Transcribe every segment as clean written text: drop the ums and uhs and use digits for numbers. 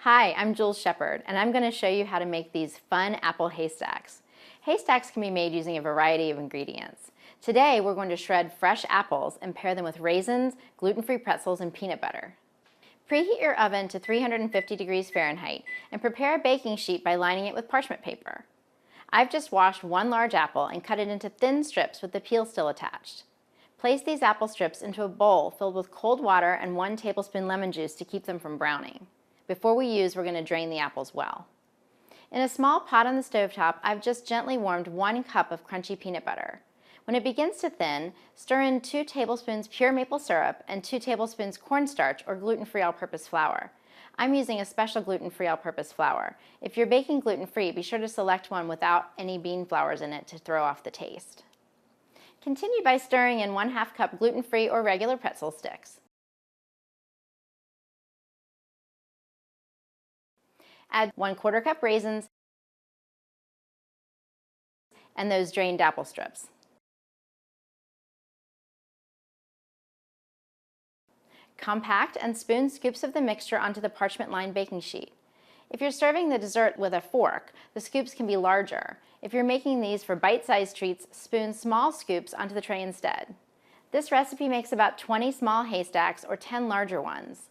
Hi, I'm Jules Shepard, and I'm going to show you how to make these fun apple haystacks. Haystacks can be made using a variety of ingredients. Today, we're going to shred fresh apples and pair them with raisins, gluten-free pretzels, and peanut butter. Preheat your oven to 350 degrees Fahrenheit and prepare a baking sheet by lining it with parchment paper. I've just washed one large apple and cut it into thin strips with the peel still attached. Place these apple strips into a bowl filled with cold water and 1 tablespoon lemon juice to keep them from browning. Before we use, we're going to drain the apples well. In a small pot on the stovetop, I've just gently warmed 1 cup of crunchy peanut butter. When it begins to thin, stir in 2 tablespoons pure maple syrup and 2 tablespoons cornstarch or gluten-free all-purpose flour. I'm using a special gluten-free all-purpose flour. If you're baking gluten-free, be sure to select one without any bean flours in it to throw off the taste. Continue by stirring in 1/2 cup gluten-free or regular pretzel sticks. Add 1/4 cup raisins and those drained apple strips. Compact and spoon scoops of the mixture onto the parchment-lined baking sheet. If you're serving the dessert with a fork, the scoops can be larger. If you're making these for bite-sized treats, spoon small scoops onto the tray instead. This recipe makes about 20 small haystacks or 10 larger ones.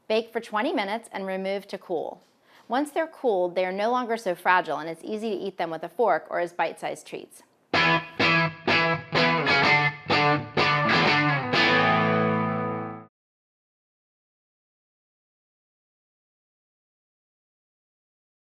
Bake for 20 minutes and remove to cool. Once they're cooled, they are no longer so fragile and it's easy to eat them with a fork or as bite-sized treats.